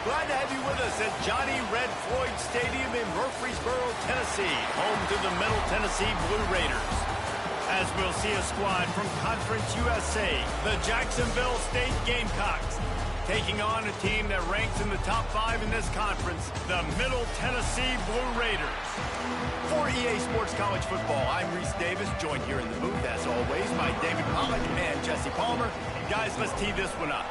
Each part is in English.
Glad to have you with us at Johnny Red Floyd Stadium in Murfreesboro, Tennessee, home to the Middle Tennessee Blue Raiders. As we'll see a squad from Conference USA, the Jacksonville State Gamecocks, taking on a team that ranks in the top 5 in this conference, the Middle Tennessee Blue Raiders. For EA Sports College Football, I'm Reese Davis, joined here in the booth, as always, by David Pollack and Jesse Palmer. Guys, let's tee this one up.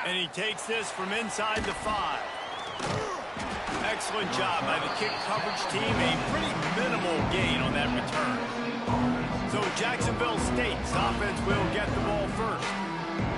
And he takes this from inside the 5. Excellent job by the kick coverage team. A pretty minimal gain on that return. So Jacksonville State's offense will get the ball first.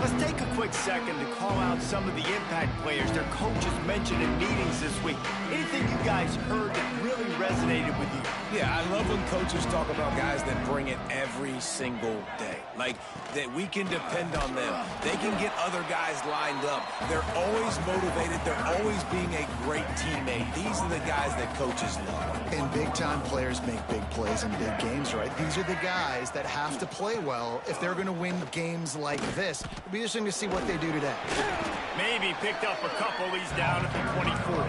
Let's take a quick second to call out some of the impact players their coaches mentioned in meetings this week. Anything you guys heard that really resonated with you? Yeah, I love when coaches talk about guys that bring it every single day. Like, that we can depend on them. They can get other guys lined up. They're always motivated. They're always being a great teammate. These are the guys that coaches love. And big-time players make big plays in big games, right? These are the guys that have to play well if they're going to win games like this. It'll be interesting to see what they do today. Maybe picked up a couple. He's down at the 24.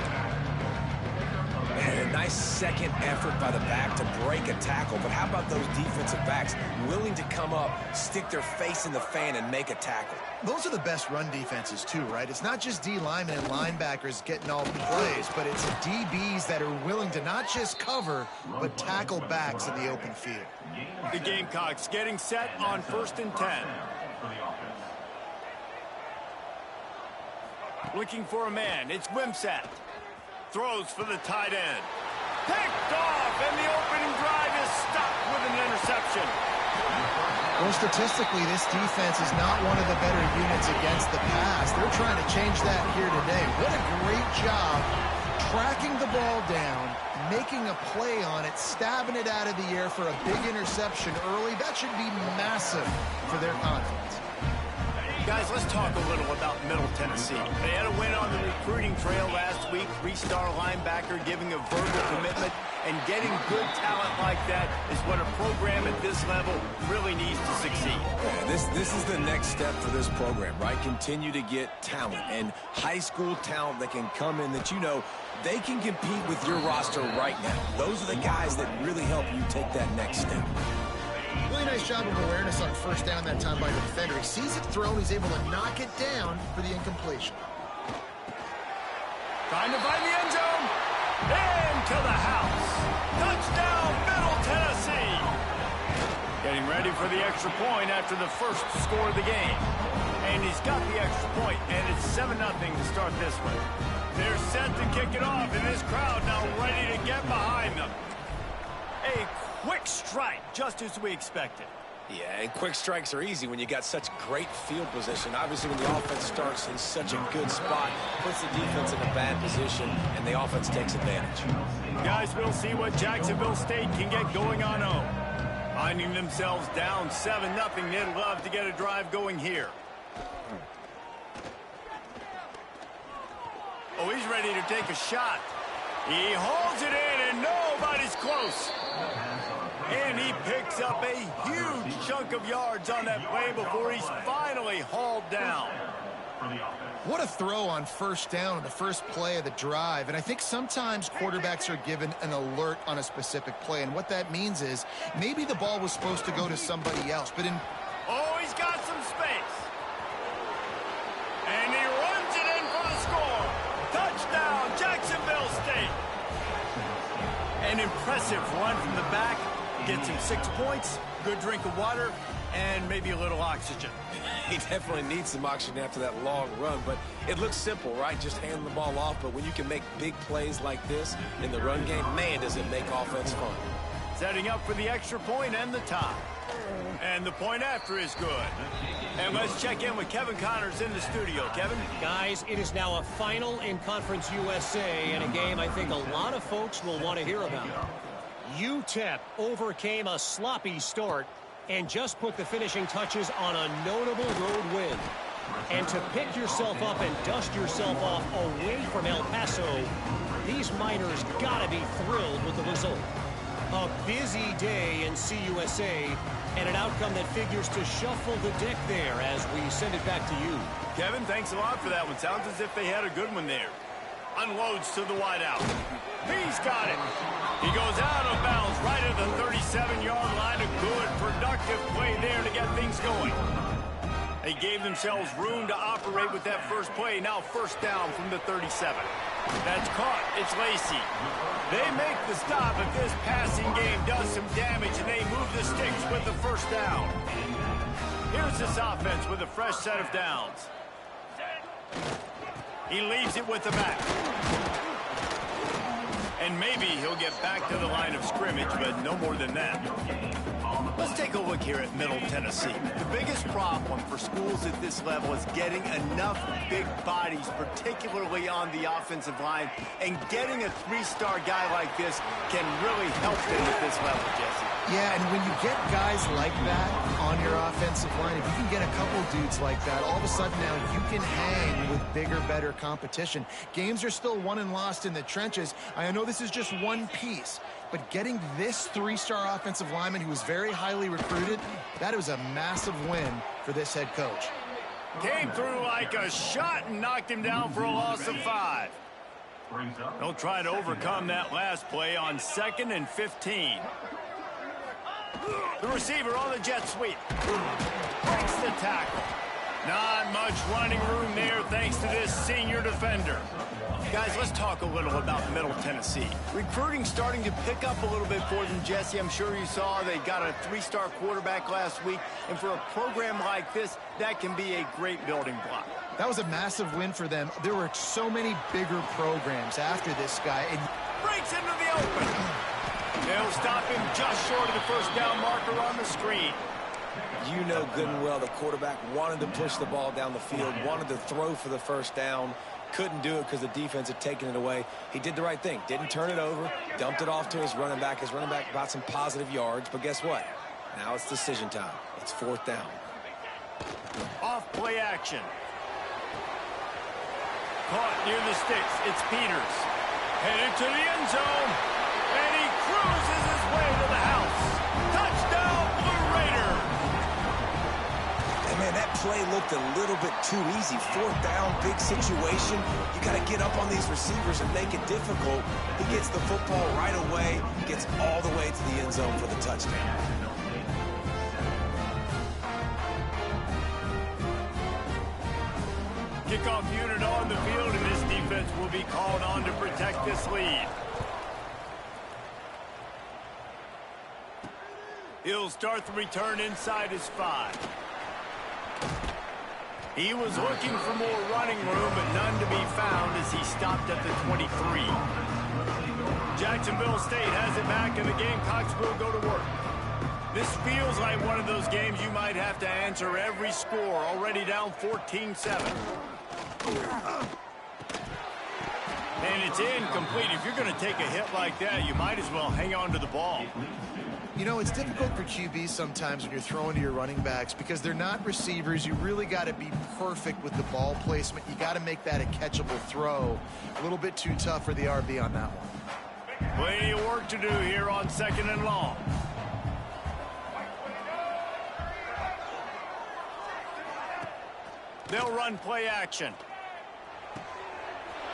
And a nice second effort by the back to break a tackle. But how about those defensive backs willing to come up, stick their face in the fan, and make a tackle? Those are the best run defenses, too, right? It's not just D linemen and linebackers getting all the plays, but it's DBs that are willing to not just cover, but tackle backs in the open field. The Gamecocks getting set on 1st and 10. Looking for a man. It's Wimsatt. Throws for the tight end. Picked off, and the opening drive is stopped with an interception. Well, statistically, this defense is not one of the better units against the pass. They're trying to change that here today. What a great job tracking the ball down, making a play on it, stabbing it out of the air for a big interception early. That should be massive for their confidence. Guys, let's talk a little about Middle Tennessee. They had a win on the recruiting trail last week. 3-star linebacker giving a verbal commitment, and getting good talent like that is what a program at this level really needs to succeed. Yeah, this is the next step for this program, right? Continue to get talent and high school talent that can come in that you know they can compete with your roster right now. Those are the guys that really help you take that next step. Really nice job of awareness on 1st down that time by the defender. He sees it thrown, he's able to knock it down for the incompletion. Trying to find the end zone. Into the house. Touchdown, Middle Tennessee. Getting ready for the extra point after the first score of the game. And he's got the extra point, and it's 7-0 to start this one. They're set to kick it off, and this crowd now ready to get behind them. A quick strike, just as we expected. Yeah, and quick strikes are easy when you got such great field position. Obviously, when the offense starts in such a good spot, puts the defense in a bad position, and the offense takes advantage. Guys, we'll see what Jacksonville State can get going on home. Finding themselves down 7-0, they'd love to get a drive going here. Oh, he's ready to take a shot. He holds it in, and nobody's close. And he picks up a huge chunk of yards on that play before he's finally hauled down. What a throw on 1st down on the first play of the drive. And I think sometimes quarterbacks are given an alert on a specific play. And what that means is maybe the ball was supposed to go to somebody else. But Oh, he's got some space. And he runs it in for the score. Touchdown, Jacksonville State. An impressive run from the back. Gets him 6 points, good drink of water, and maybe a little oxygen. He definitely needs some oxygen after that long run, but it looks simple, right? Just hand the ball off, but when you can make big plays like this in the run game, man, does it make offense fun. Setting up for the extra point and the tie. And the point after is good. And let's check in with Kevin Connors in the studio. Kevin? Guys, it is now a final in Conference USA, and a game I think a lot of folks will want to hear about. UTEP overcame a sloppy start and just put the finishing touches on a notable road win. And to pick yourself up and dust yourself off away from El Paso, these Miners gotta be thrilled with the result. A busy day in CUSA, and an outcome that figures to shuffle the deck there as we send it back to you. Kevin, thanks a lot for that one. Sounds as if they had a good one there. Unloads to the wideout. He's got it. He goes out of bounds right at the 37-yard line. A good, productive play there to get things going. They gave themselves room to operate with that first play. Now first down from the 37. That's caught. It's Lacy. They make the stop, but this passing game does some damage, and they move the sticks with the first down. Here's this offense with a fresh set of downs. He leaves it with the back. And maybe he'll get back to the line of scrimmage, but no more than that. Let's take a look here at Middle Tennessee. The biggest problem for schools at this level is getting enough big bodies, particularly on the offensive line, and getting a three-star guy like this can really help them at this level, Jesse. Yeah, and when you get guys like that on your offensive line, if you can get a couple dudes like that, all of a sudden now you can hang with bigger, better competition. Games are still won and lost in the trenches. I know this is just one piece, but getting this three-star offensive lineman who was very highly recruited, that was a massive win for this head coach. Came through like a shot and knocked him down for a loss of 5. They'll try to overcome that last play on 2nd and 15. The receiver on the jet sweep. Breaks the tackle. Not much running room there thanks to this senior defender. Guys, let's talk a little about Middle Tennessee. Recruiting starting to pick up a little bit for them, Jesse. I'm sure you saw they got a 3-star quarterback last week. And for a program like this, that can be a great building block. That was a massive win for them. There were so many bigger programs after this guy. And breaks into the open. They'll stop him just short of the first down marker on the screen. You know good and well the quarterback wanted to push the ball down the field, wanted to throw for the first down, couldn't do it because the defense had taken it away. He did the right thing, didn't turn it over, dumped it off to his running back. His running back got some positive yards, but guess what? Now it's decision time. It's 4th down. Off play action. Caught near the sticks. It's Peters. Headed to the end zone. And he cruises his way to the house. Touchdown, Blue Raiders. And man, that play looked a little bit too easy. 4th down, big situation. You got to get up on these receivers and make it difficult. He gets the football right away, gets all the way to the end zone for the touchdown. Kickoff unit on the field, and this defense will be called on to protect this lead. He'll start the return inside his 5. He was looking for more running room, but none to be found as he stopped at the 23. Jacksonville State has it back, and the Gamecocks will go to work. This feels like one of those games you might have to answer every score, already down 14-7. And it's incomplete. If you're going to take a hit like that, you might as well hang on to the ball. you know, it's difficult for QBs sometimes when you're throwing to your running backs because they're not receivers. You really got to be perfect with the ball placement. You got to make that a catchable throw. A little bit too tough for the RB on that one. Plenty of work to do here on 2nd and long. They'll run play action.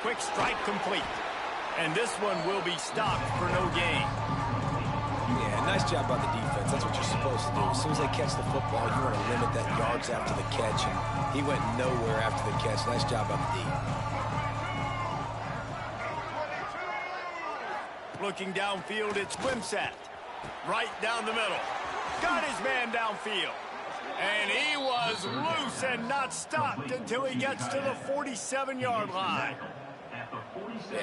Quick strike complete. And this one will be stopped for no gain. Yeah, nice job by the defense. That's what you're supposed to do. As soon as they catch the football, you want to limit that yards after the catch. And he went nowhere after the catch. Nice job by the D. Looking downfield, it's Wimsatt. Right down the middle. Got his man downfield. And he was loose and not stopped until he gets to the 47-yard line.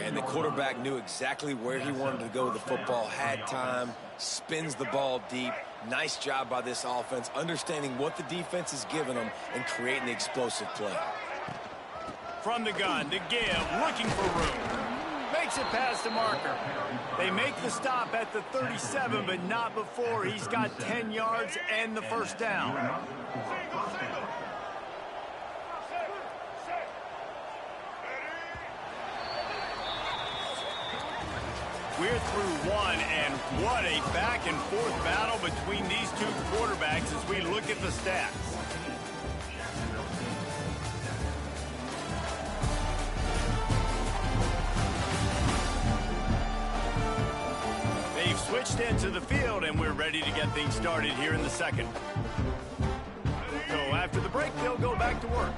And the quarterback knew exactly where he wanted to go with the football, had time, spins the ball deep. Nice job by this offense, understanding what the defense is giving them and creating the explosive play. From the gun to give, looking for room. Makes it past the marker. They make the stop at the 37, but not before he's got 10 yards and the first down. We're through one, and what a back-and-forth battle between these two quarterbacks as we look at the stats. They've switched into the field, and we're ready to get things started here in the second. So after the break, they'll go back to work.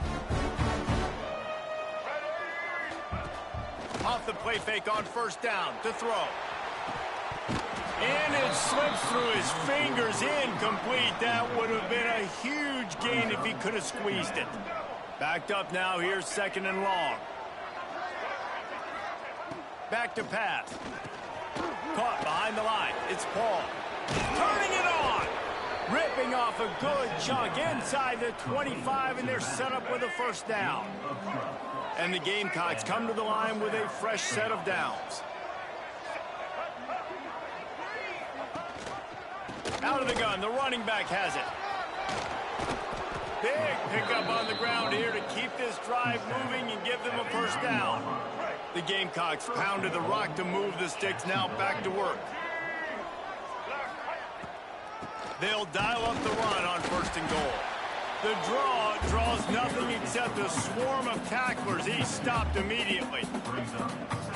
Off the play fake on first down to throw. And it slips through his fingers, incomplete. That would have been a huge gain if he could have squeezed it. Backed up now, here's second and long. Back to pass. Caught behind the line. It's Paul. Turning it on. Ripping off a good chunk inside the 25, and they're set up with a first down. And the Gamecocks come to the line with a fresh set of downs. Out of the gun, the running back has it. Big pickup on the ground here to keep this drive moving and give them a first down. The Gamecocks pounded the rock to move the sticks, now back to work. They'll dial up the run on first and goal. The draw draws nothing except a swarm of tacklers. He's stopped immediately.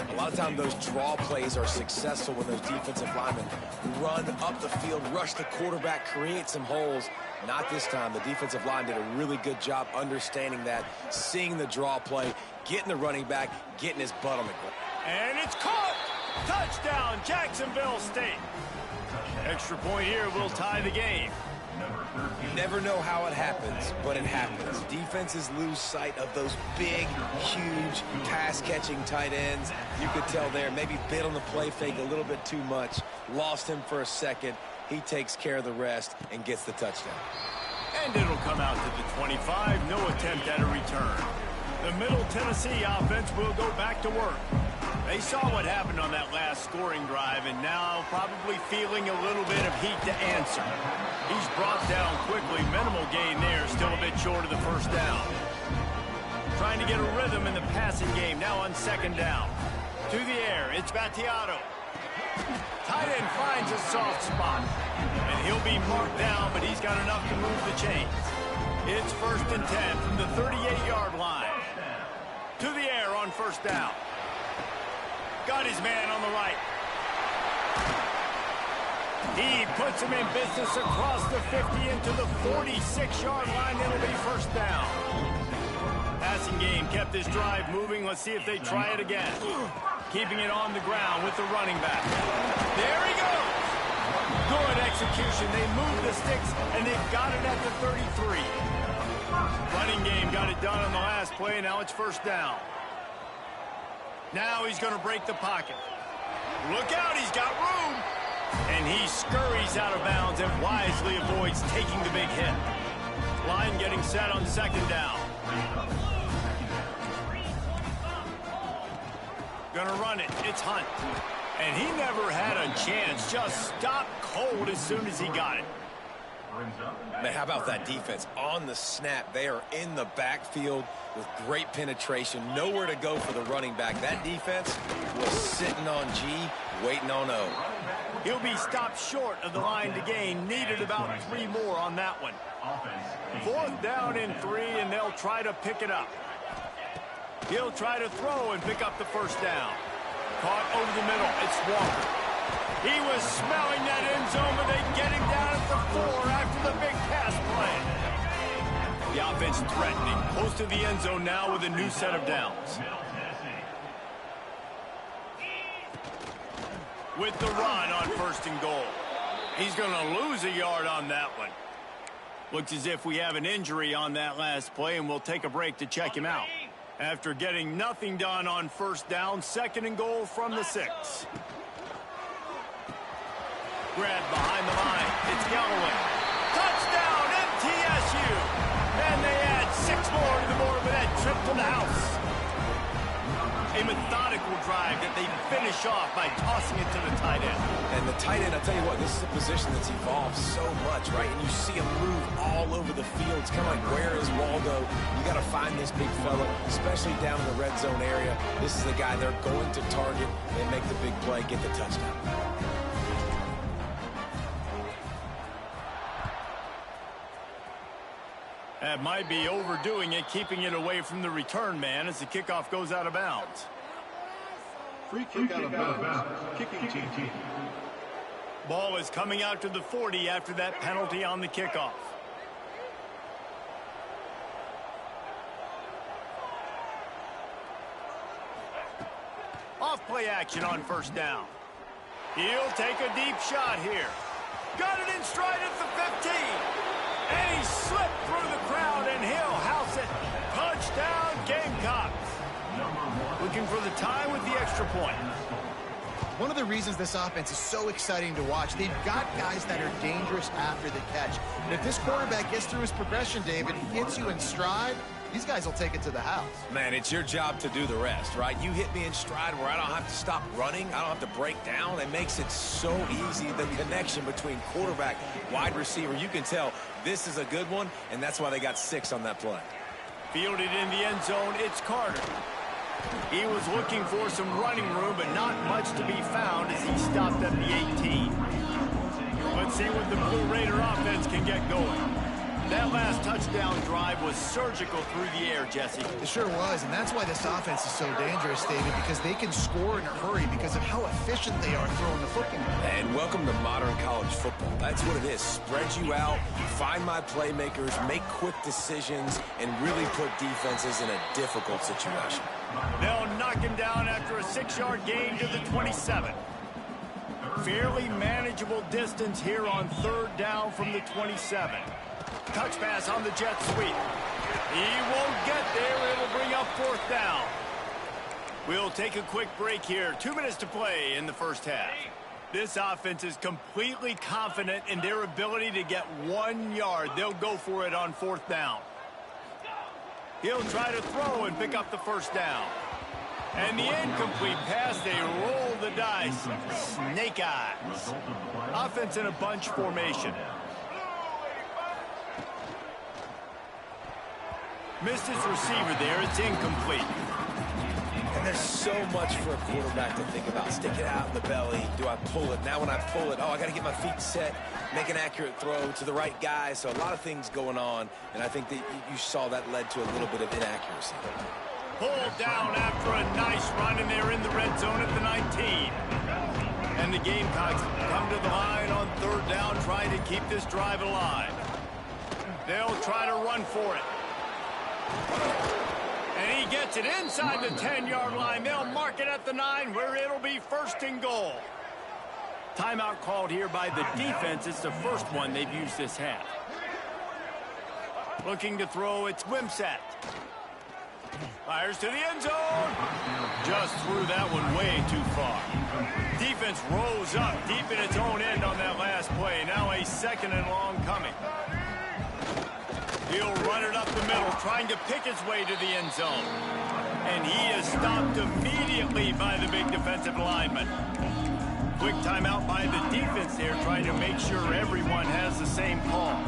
A lot of times those draw plays are successful when those defensive linemen run up the field, rush the quarterback, create some holes. Not this time. The defensive line did a really good job understanding that, seeing the draw play, getting the running back, getting his butt on the ground. And it's caught! Touchdown, Jacksonville State. Extra point here will tie the game. You never know how it happens, but it happens. Defenses lose sight of those big, huge, pass-catching tight ends. You could tell there, maybe bit on the play fake a little bit too much. Lost him for a second. He takes care of the rest and gets the touchdown. And it'll come out to the 25. No attempt at a return. The Middle Tennessee offense will go back to work. They saw what happened on that last scoring drive, and now probably feeling a little bit of heat to answer. He's brought down quickly. Minimal gain there, still a bit short of the first down. Trying to get a rhythm in the passing game, now on second down. To the air, it's Battiato. Tight end finds a soft spot, and he'll be marked down, but he's got enough to move the chains. It's first and 10 from the 38-yard line. To the air on first down. Got his man on the right. He puts him in business across the 50 into the 46-yard line. It'll be first down. Passing game kept this drive moving. Let's see if they try it again. Keeping it on the ground with the running back. There he goes. Good execution. They move the sticks, and they've got it at the 33. Running game got it done on the last play. Now it's first down. Now he's going to break the pocket. Look out, he's got room. And he scurries out of bounds and wisely avoids taking the big hit. Line getting set on second down. Gonna run it. It's Hunt. And he never had a chance. Just stopped cold as soon as he got it. Man, how about that defense? On the snap, they are in the backfield with great penetration. Nowhere to go for the running back. That defense was sitting on G, waiting on O. He'll be stopped short of the line to gain. Needed about 3 more on that one. Fourth down and 3, and they'll try to pick it up. He'll try to throw and pick up the first down. Caught over the middle. It's Walker. He was smelling that end zone, but they get him down at the 4 after the big pass play. The offense threatening. Close to the end zone now with a new set of downs. With the run on first and goal. He's going to lose a yard on that one. Looks as if we have an injury on that last play, and we'll take a break to check him out. After getting nothing done on first down, second and goal from the 6. Grab behind the line. It's Galloway. Touchdown, MTSU. And they add 6 more to the board with that trip to the house. A methodical drive that they finish off by tossing it to the tight end. And the tight end, I'll tell you what, this is a position that's evolved so much, right? And you see him move all over the field. It's kind of like, where is Waldo? You got to find this big fella, especially down in the red zone area. This is the guy they're going to target and make the big play, get the touchdown. That might be overdoing it, keeping it away from the return man as the kickoff goes out of bounds. Free kick out of bounds. Kicking team. Ball is coming out to the 40 after that penalty on the kickoff. Off play action on first down. He'll take a deep shot here. Got it in stride at the 15. And he slipped through the crowd, and he'll house it. Touchdown, Gamecocks. Looking for the tie with the extra point. One of the reasons this offense is so exciting to watch, they've got guys that are dangerous after the catch. And if this quarterback gets through his progression, David, he hits you in stride, these guys will take it to the house. Man, it's your job to do the rest, right? You hit me in stride where I don't have to stop running. I don't have to break down. It makes it so easy, the connection between quarterback, wide receiver. You can tell this is a good one, and that's why they got 6 on that play. Fielded in the end zone, it's Carter. He was looking for some running room, but not much to be found as he stopped at the 18. Let's see what the Blue Raider offense can get going. That last touchdown drive was surgical through the air, Jesse. It sure was, and that's why this offense is so dangerous, David, because they can score in a hurry because of how efficient they are throwing the football. And welcome to modern college football. That's what it is. Spread you out, find my playmakers, make quick decisions, and really put defenses in a difficult situation. They'll knock him down after a 6-yard gain to the 27. Fairly manageable distance here on third down from the 27. Touch pass on the jet sweep. He won't get there. It'll bring up fourth down. We'll take a quick break here. 2 minutes to play in the first half. This offense is completely confident in their ability to get 1 yard. They'll go for it on fourth down. He'll try to throw and pick up the first down. And the incomplete pass, they roll the dice. Snake eyes. Offense in a bunch formation. Missed his receiver there. It's incomplete. And there's so much for a quarterback to think about. Stick it out in the belly. Do I pull it? Now when I pull it, I got to get my feet set, make an accurate throw to the right guy. So a lot of things going on, and I think that you saw that led to a little bit of inaccuracy. Pulled down after a nice run, and they're in the red zone at the 19. And the Gamecocks come to the line on third down, trying to keep this drive alive. They'll try to run for it. And he gets it inside the 10-yard line. They'll mark it at the 9, where it'll be first and goal. Timeout called here by the defense. It's the first one they've used this half. Looking to throw, it's Wimsatt. Fires to the end zone. Just threw that one way too far. Defense rose up deep in its own end on that last play. Now a second and long coming. He'll run it up the middle, trying to pick his way to the end zone. And he is stopped immediately by the big defensive lineman. Quick timeout by the defense there, trying to make sure everyone has the same call.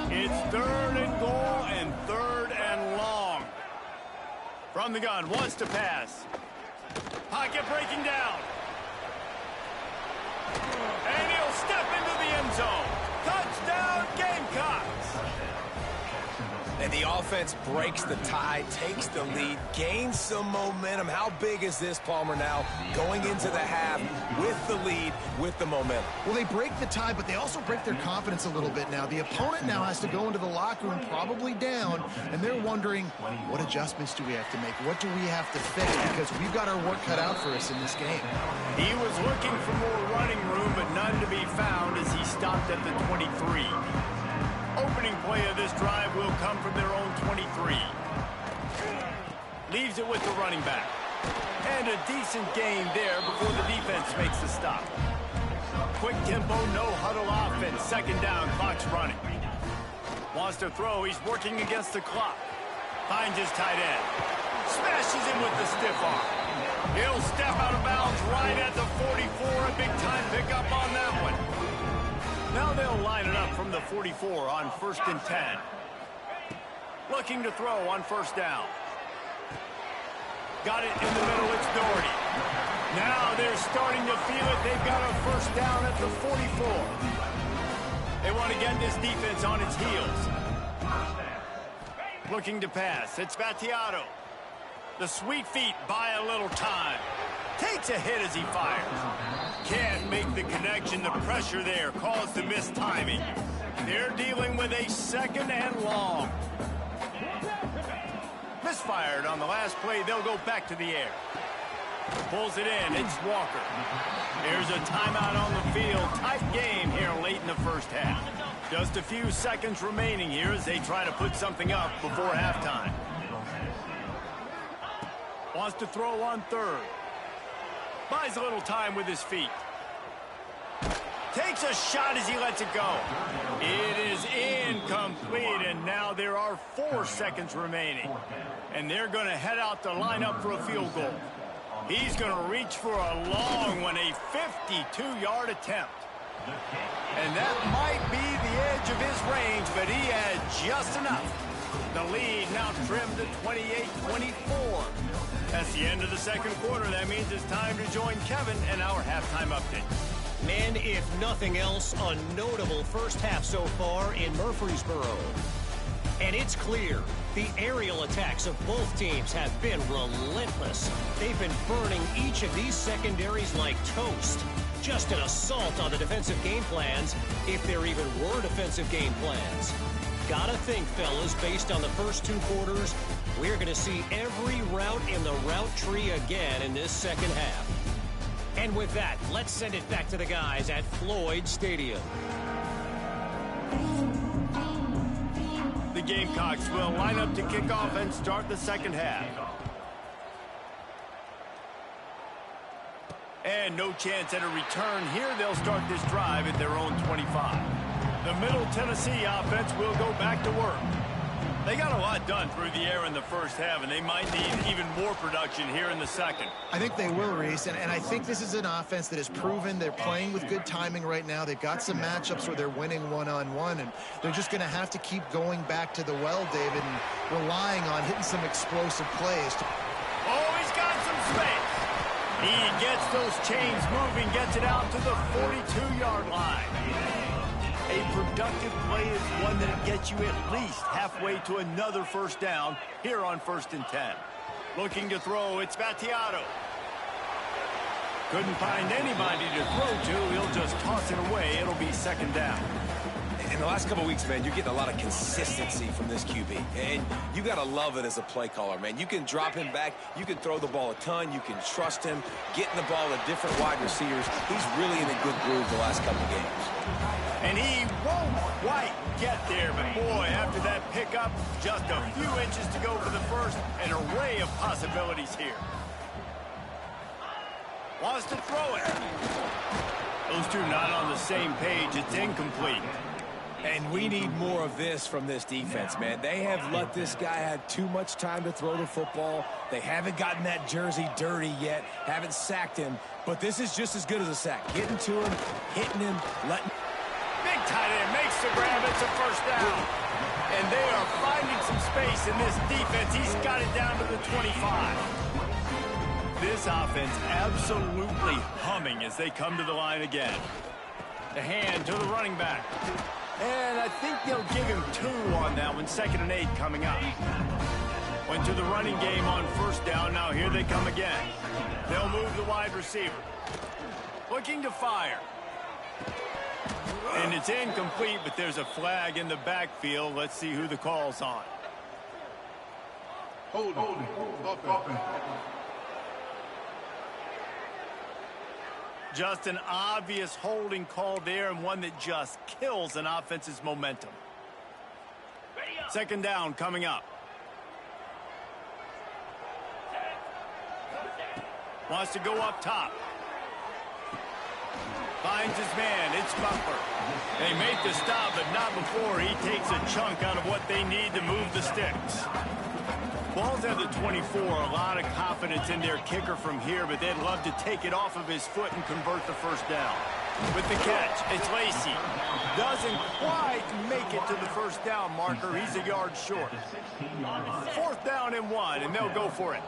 It's third and goal and third and long. From the gun, wants to pass. Pocket breaking down. And he'll step into the end zone. Touchdown, Gamecocks. And the offense breaks the tie, takes the lead, gains some momentum. How big is this, Palmer, now going into the half with the lead, with the momentum? Well, they break the tie, but they also break their confidence a little bit now. The opponent now has to go into the locker room probably down, and they're wondering, what adjustments do we have to make? What do we have to fix? Because we've got our work cut out for us in this game. He was looking for more running room, but none to be found as he stopped at the 23. Opening play of this drive will come from their own 23. Leaves it with the running back. And a decent gain there before the defense makes the stop. Quick tempo, no huddle offense. Second down, clock's running. Wants to throw, he's working against the clock. Finds his tight end. Smashes him with the stiff arm. He'll step out of bounds right at the 44. A big-time pickup on that one. Now they'll line it up from the 44 on 1st and 10. Looking to throw on 1st down. Got it in the middle. It's Doherty. Now they're starting to feel it. They've got a 1st down at the 44. They want to get this defense on its heels. Looking to pass. It's Battiato. The sweet feet buy a little time. Takes a hit as he fires. Can't make the connection. The pressure there caused the missed timing. They're dealing with a 2nd and long. Misfired on the last play. They'll go back to the air. Pulls it in. It's Walker. There's a timeout on the field. Tight game here late in the 1st half. Just a few seconds remaining here as they try to put something up before halftime. Wants to throw on 3rd. Buys a little time with his feet. Takes a shot as he lets it go. It is incomplete, and now there are 4 seconds remaining. And they're going to head out to line up for a field goal. He's going to reach for a long one, a 52-yard attempt. And that might be the edge of his range, but he had just enough. The lead now trimmed to 28-24. That's the end of the 2nd quarter. That means it's time to join Kevin and our halftime update. Men, if nothing else, a notable 1st half so far in Murfreesboro. And it's clear, the aerial attacks of both teams have been relentless. They've been burning each of these secondaries like toast. Just an assault on the defensive game plans, if there even were defensive game plans. Gotta think, fellas, based on the first 2 quarters, we're going to see every route in the route tree again in this 2nd half. And with that, let's send it back to the guys at Floyd Stadium. The Gamecocks will line up to kick off and start the 2nd half. And no chance at a return here. They'll start this drive at their own 25. The Middle Tennessee offense will go back to work. They got a lot done through the air in the 1st half, and they might need even more production here in the 2nd. I think they will, Reese, and I think this is an offense that has proven they're playing with good timing right now. They've got some matchups where they're winning one-on-one, and they're just going to have to keep going back to the well, David, and relying on hitting some explosive plays. Oh, he's got some space. He gets those chains moving, gets it out to the 42-yard line. A productive play is one that gets you at least halfway to another 1st down here on 1st and 10. Looking to throw, it's Battiato. Couldn't find anybody to throw to. He'll just toss it away. It'll be 2nd down. In the last couple of weeks, man, you're getting a lot of consistency from this QB. And you got to love it as a play caller, man. You can drop him back. You can throw the ball a ton. You can trust him, getting the ball to different wide receivers. He's really in a good groove the last couple of games. And he won't quite get there, but boy, after that pickup, just a few inches to go for the 1st. An array of possibilities here. Wants to throw it. Those two not on the same page. It's incomplete. And we need more of this from this defense, man. They have let this guy have too much time to throw the football. They haven't gotten that jersey dirty yet, haven't sacked him. But this is just as good as a sack. Getting to him, hitting him, letting... Big tight end makes the grab. It's a 1st down. And they are finding some space in this defense. He's got it down to the 25. This offense absolutely humming as they come to the line again. The hand to the running back. And I think they'll give him 2 on that one. 2nd and 8 coming up. Went to the running game on 1st down. Now here they come again. They'll move the wide receiver. Looking to fire. And it's incomplete, but there's a flag in the backfield. Let's see who the call's on. Hold it. Just an obvious holding call there, and one that just kills an offense's momentum. 2nd down coming up. Wants to go up top. Finds his man. It's Butler. They make the stop, but not before he takes a chunk out of what they need to move the sticks. Ball's at the 24. A lot of confidence in their kicker from here, but they'd love to take it off of his foot and convert the first down. With the catch, it's Lacy. Doesn't quite make it to the first down marker. He's a yard short. 4th down and 1, and they'll go for it.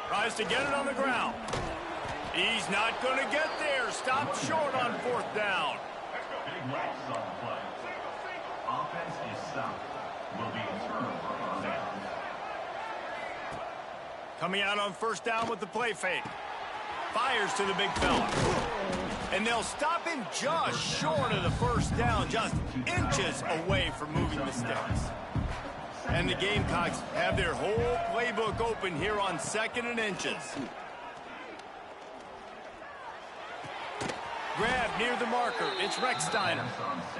Tries to get it on the ground. He's not going to get there. Stopped short on 4th down. Offense is stopped. Will be a turnover on down. Coming out on 1st down with the play fake. Fires to the big fella. And they'll stop him just short of the 1st down, just inches away from moving the sticks. And the Gamecocks have their whole playbook open here on 2nd and inches. Grab near the marker. It's Rechsteiner.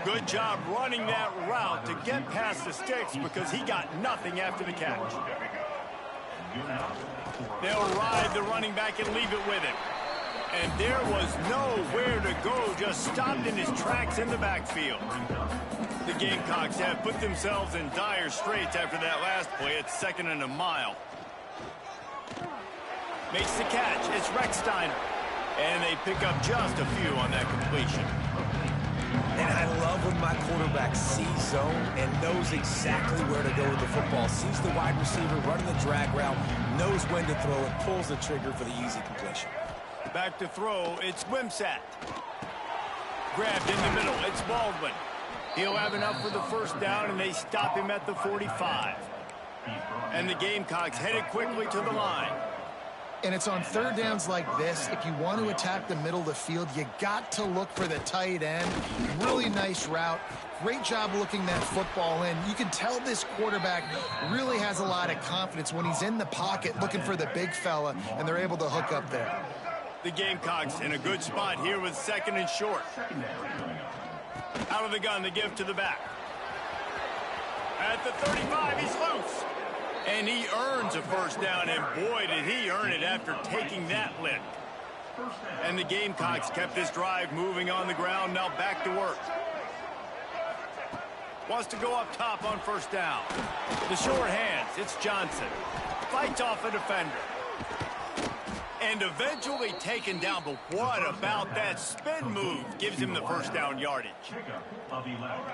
Good job running that route to get past the sticks because he got nothing after the catch. They'll ride the running back and leave it with him. And there was nowhere to go, just stopped in his tracks in the backfield. The Gamecocks have put themselves in dire straits after that last play. It's 2nd and a mile. Makes the catch. It's Rechsteiner. And they pick up just a few on that completion. And I love when my quarterback sees zone and knows exactly where to go with the football. Sees the wide receiver running the drag route, knows when to throw it, pulls the trigger for the easy completion. Back to throw, it's Wimsatt. Grabbed in the middle, it's Baldwin. He'll have enough for the 1st down, and they stop him at the 45. And the Gamecocks headed quickly to the line. And it's on 3rd downs like this. If you want to attack the middle of the field, you got to look for the tight end. Really nice route. Great job looking that football in. You can tell this quarterback really has a lot of confidence when he's in the pocket looking for the big fella, and they're able to hook up there. The Gamecocks in a good spot here with 2nd and short. Out of the gun, the give to the back. At the 35, he's loose. And he earns a 1st down, and boy, did he earn it after taking that lift. And the Gamecocks kept this drive moving on the ground, now back to work. Wants to go up top on 1st down. The short hands, it's Johnson. Fights off a defender. And eventually taken down, but what about that spin move? Gives him the 1st down yardage.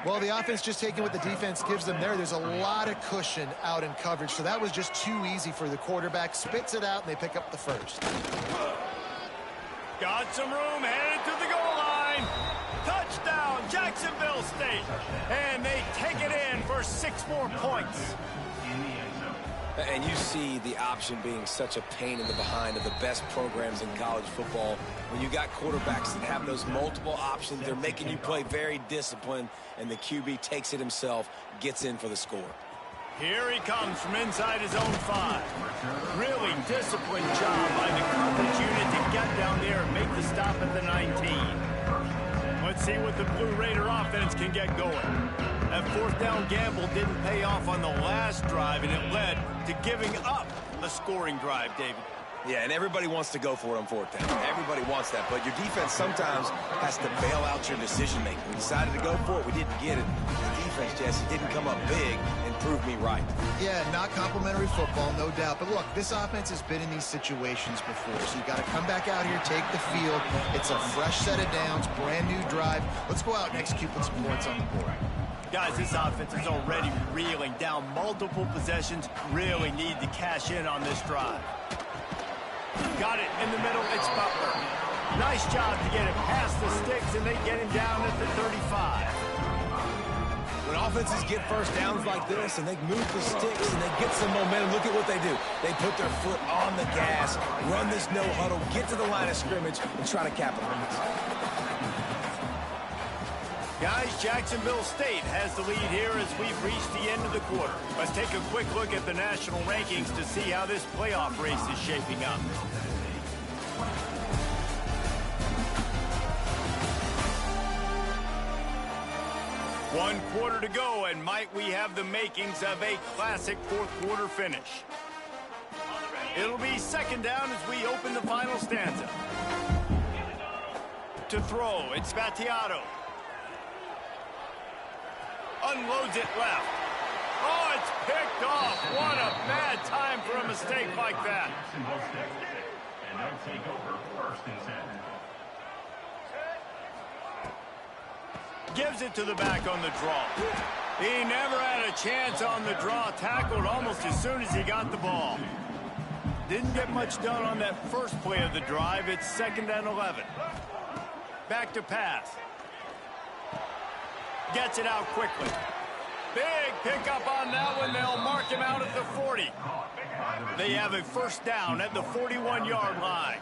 Well, the offense just taking what the defense gives them there. There's a lot of cushion out in coverage, so that was just too easy for the quarterback. Spits it out, and they pick up the 1st. Got some room, headed to the goal line. Touchdown, Jacksonville State. And they take it in for 6 more points. And you see the option being such a pain in the behind of the best programs in college football. When you got quarterbacks that have those multiple options, they're making you play very disciplined, and the QB takes it himself, gets in for the score. Here he comes from inside his own 5. Really disciplined job by the coverage unit to get down there and make the stop at the 19. Let's see what the Blue Raider offense can get going. That 4th down gamble didn't pay off on the last drive, and it led to giving up a scoring drive, David. Yeah, and everybody wants to go for it on 4th down. Everybody wants that, but your defense sometimes has to bail out your decision-making. We decided to go for it. We didn't get it. The defense, Jesse, didn't come up big and prove me right. Yeah, not complimentary football, no doubt. But look, this offense has been in these situations before, so you got to come back out here, take the field. It's a fresh set of downs, brand new drive. Let's go out and execute with some points on the board. Guys, this offense is already reeling down multiple possessions. Really need to cash in on this drive. Got it in the middle. It's Butler. Nice job to get it past the sticks, and they get him down at the 35. When offenses get 1st downs like this and they move the sticks and they get some momentum, look at what they do. They put their foot on the gas, run this no huddle, get to the line of scrimmage, and try to capitalize. Guys, Jacksonville State has the lead here as we've reached the end of the quarter. Let's take a quick look at the national rankings to see how this playoff race is shaping up. One quarter to go, and might we have the makings of a classic 4th quarter finish. It'll be 2nd down as we open the final stanza. To throw, it's Battiato. Unloads it left. Oh, it's picked off. What a bad time for a mistake like that. Jacksonville State. And they'll take over 1st and 10. Gives it to the back on the draw. He never had a chance on the draw. Tackled almost as soon as he got the ball. Didn't get much done on that first play of the drive. It's 2nd and 11. Back to pass. Gets it out quickly. Big pickup on that one. They'll mark him out at the 40. They have a 1st down at the 41-yard line.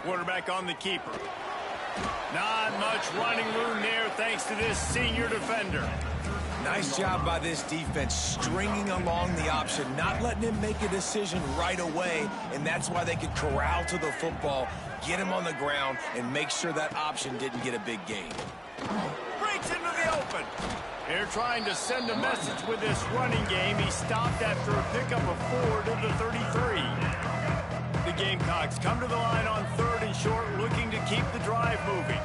Quarterback on the keeper. Not much running room there thanks to this senior defender. Nice job by this defense stringing along the option, not letting him make a decision right away, and that's why they could corral to the football, get him on the ground, and make sure that option didn't get a big gain. Breaks into the open. They're trying to send a message with this running game. He stopped after a pickup of 4 to the 33. The Gamecocks come to the line on 3rd and short, looking to keep the drive moving.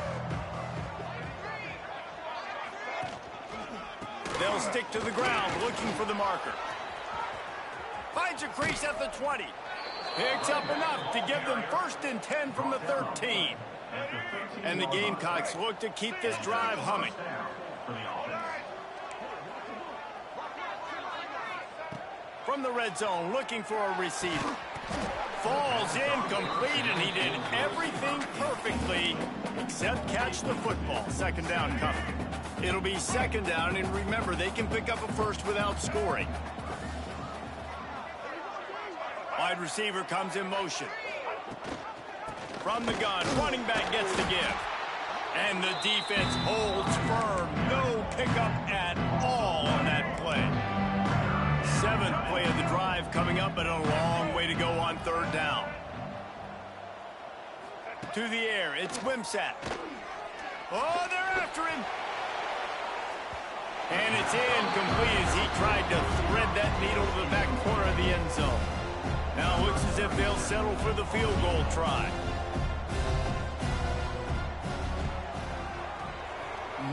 They'll stick to the ground, looking for the marker. Finds a crease at the 20. Picks up enough to give them 1st and 10 from the 13. And the Gamecocks look to keep this drive humming. From the red zone, looking for a receiver. Falls incomplete, and he did everything perfectly except catch the football. 2nd down coming. It'll be 2nd down, and remember, they can pick up a 1st without scoring. Wide receiver comes in motion. From the gun, running back gets the give. And the defense holds firm. No pickup at all on that play. 7th play of the drive coming up, but a long way to go on 3rd down. To the air, it's Wimsatt. Oh, they're after him. And it's incomplete as he tried to thread that needle to the back corner of the end zone. Now it looks as if they'll settle for the field goal try.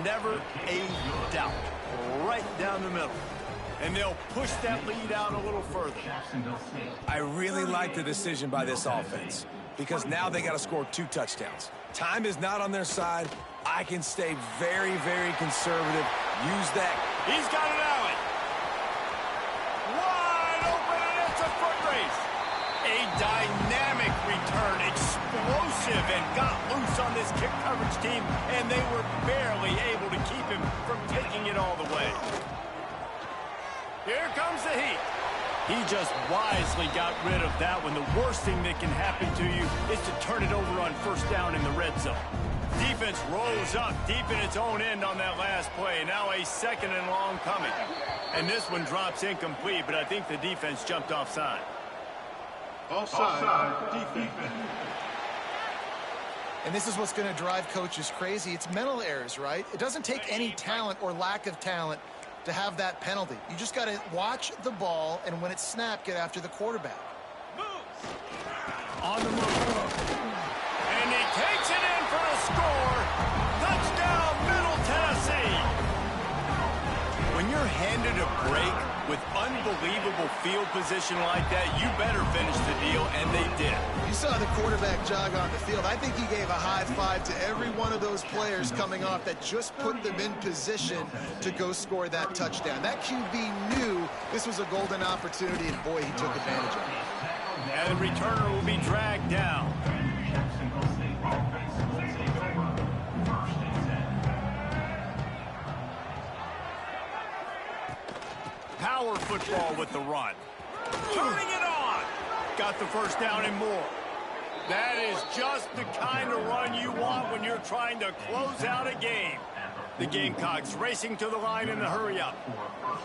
Never a doubt. Right down the middle. And they'll push that lead out a little further. I really like the decision by this offense because now they got to score 2 touchdowns. Time is not on their side. I can stay very, very conservative. Use that. He's got an alley. Wide open, and it's a foot race. A dynamic return, explosive, and got loose on this kick coverage team, and they were barely able to keep him from taking it all the way. Here comes the heat. He just wisely got rid of that one. The worst thing that can happen to you is to turn it over on 1st down in the red zone. Defense rolls up deep in its own end on that last play. Now a 2nd and long coming. And this one drops incomplete, but I think the defense jumped offside. Offside. Defense. And this is what's going to drive coaches crazy. It's mental errors, right? It doesn't take any talent or lack of talent to have that penalty. You just got to watch the ball, and when it's snapped, get after the quarterback. On the move. And he takes it in for the score. Touchdown, Middle Tennessee. When you're handed a break with unbelievable field position like that, you better finish the deal, and they did. You saw the quarterback jog on the field. I think he gave a high five to every one of those players coming off that just put them in position to go score that touchdown. That QB knew this was a golden opportunity, and boy, he took advantage of it. And the returner will be dragged down. Power football with the run. Turning it on. Got the 1st down and more. That is just the kind of run you want when you're trying to close out a game. The Gamecocks racing to the line in a hurry-up.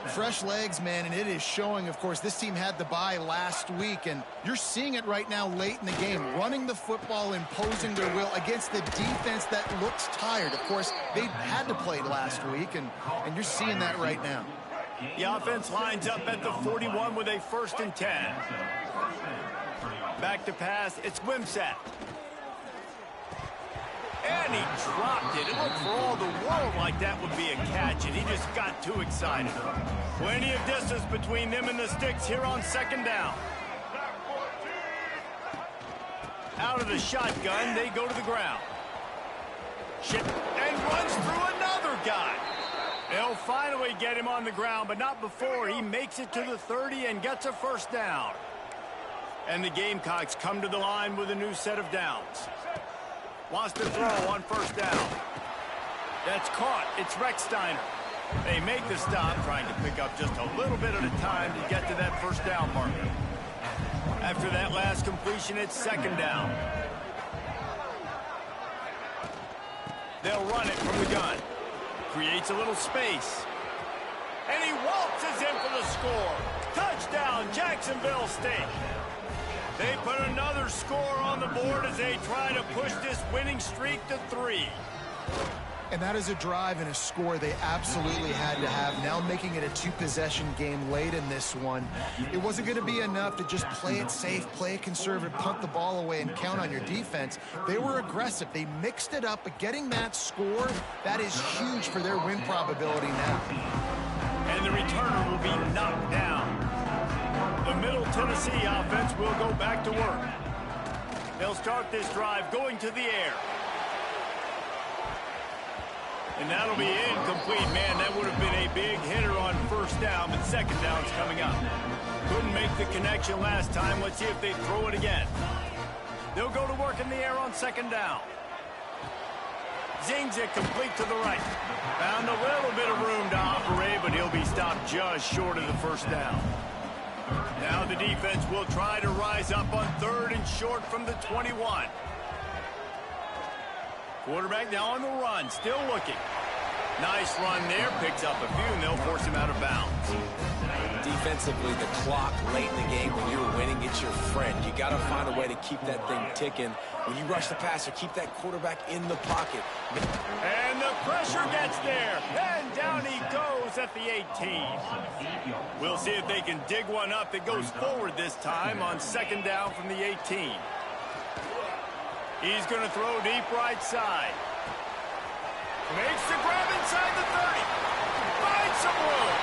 Fresh legs, man, and it is showing. Of course, this team had the bye last week, and you're seeing it right now late in the game. Running the football, imposing their will against the defense that looks tired. Of course, they had to play last week, and you're seeing that right now. The offense lines up at the 41 with a 1st and 10. Back to pass, it's Wimsatt. And he dropped it. It looked for all the world like that would be a catch, and he just got too excited. Plenty of distance between them and the sticks here on second down. Out of the shotgun, they go to the ground. And runs through another guy. They'll finally get him on the ground, but not before he makes it to the 30 and gets a first down. And the Gamecocks come to the line with a new set of downs. Wants to throw on first down. That's caught. It's Rex Steiner. They make the stop, trying to pick up just a little bit at a time to get to that first down marker. After that last completion, it's second down. They'll run it from the gun. Creates a little space. And he waltzes in for the score. Touchdown, Jacksonville State. They put another score on the board as they try to push this winning streak to 3. And that is a drive and a score they absolutely had to have. Now making it a 2-possession game late in this one. It wasn't going to be enough to just play it safe, play it conservative, punt the ball away, and count on your defense. They were aggressive. They mixed it up, but getting that score, that is huge for their win probability now. And the returner will be knocked down. The Middle Tennessee offense will go back to work. They'll start this drive going to the air. And that'll be incomplete. Man, that would have been a big hitter on first down, but second down's coming up. Couldn't make the connection last time. Let's see if they throw it again. They'll go to work in the air on second down. Zings it complete to the right. Found a little bit of room to operate, but he'll be stopped just short of the first down. Now the defense will try to rise up on third and short from the 21. Quarterback now on the run, still looking. Nice run there, picks up a few, and they'll force him out of bounds. Defensively, the clock late in the game, when you're winning, it's your friend. You got to find a way to keep that thing ticking. When you rush the passer, keep that quarterback in the pocket. And the pressure gets there, and down he goes at the 18. We'll see if they can dig one up that goes forward this time on second down from the 18. He's going to throw deep right side. Makes the grab inside the 30. Finds some room.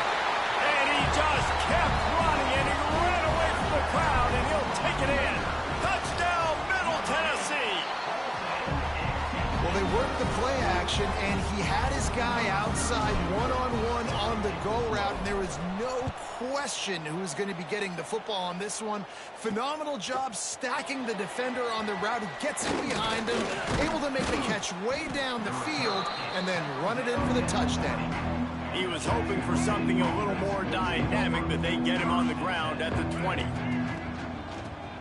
And he just kept running, and he ran away from the crowd, and he'll take it in. Touchdown, Middle Tennessee. Well, they worked the play action, and he had his guy outside one-on-one on the go route, and there was no question who was going to be getting the football on this one. Phenomenal job stacking the defender on the route. He gets in behind him, able to make the catch way down the field, and then run it in for the touchdown. He was hoping for something a little more dynamic, but they get him on the ground at the 20.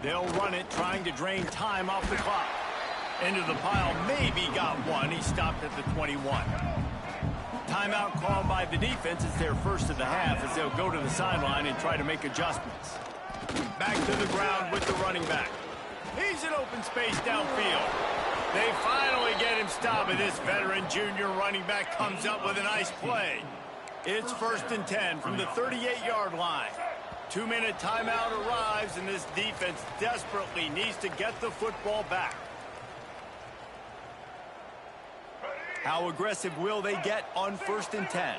They'll run it, trying to drain time off the clock. Into the pile, maybe got one. He stopped at the 21. Timeout called by the defense. It's their first of the half as they'll go to the sideline and try to make adjustments. Back to the ground with the running back. He's in open space downfield. They finally get him stopped, and this veteran junior running back comes up with a nice play. It's first and 10 from the 38-yard line. 2-minute timeout arrives, and this defense desperately needs to get the football back. How aggressive will they get on first and 10?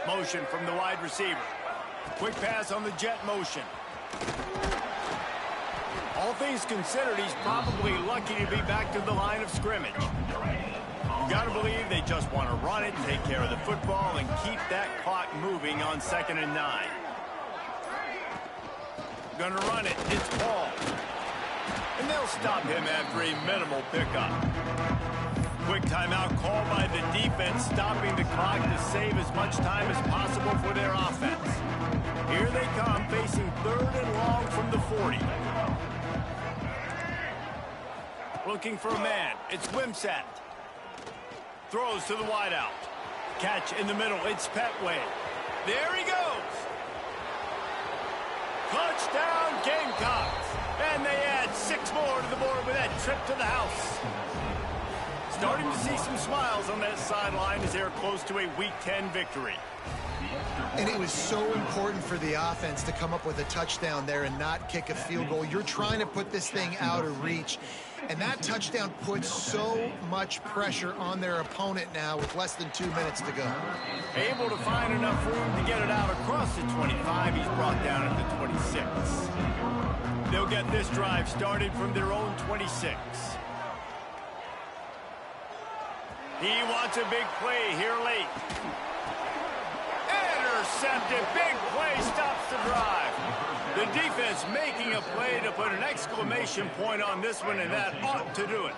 Motion from the wide receiver. Quick pass on the jet motion. All things considered, he's probably lucky to be back to the line of scrimmage. You got to believe they just want to run it, take care of the football, and keep that clock moving on 2nd and 9. Gonna run it. It's Paul. And they'll stop him after a minimal pickup. Quick timeout called by the defense, stopping the clock to save as much time as possible for their offense. Here they come, facing 3rd and long from the 40. Looking for a man. It's Wimsatt. Throws to the wideout. Catch in the middle. It's Petway. There he goes. Touchdown, Gamecocks. And they add 6 more to the board with that trip to the house. Starting to see some smiles on that sideline as they're close to a Week 10 victory. And it was so important for the offense to come up with a touchdown there and not kick a field goal. You're trying to put this thing out of reach. And that touchdown puts so much pressure on their opponent now with less than 2 minutes to go. Able to find enough room to get it out across the 25. He's brought down at the 26. They'll get this drive started from their own 26. He wants a big play here late. Intercepted. Big play stops the drive. The defense making a play to put an exclamation point on this one, and that ought to do it.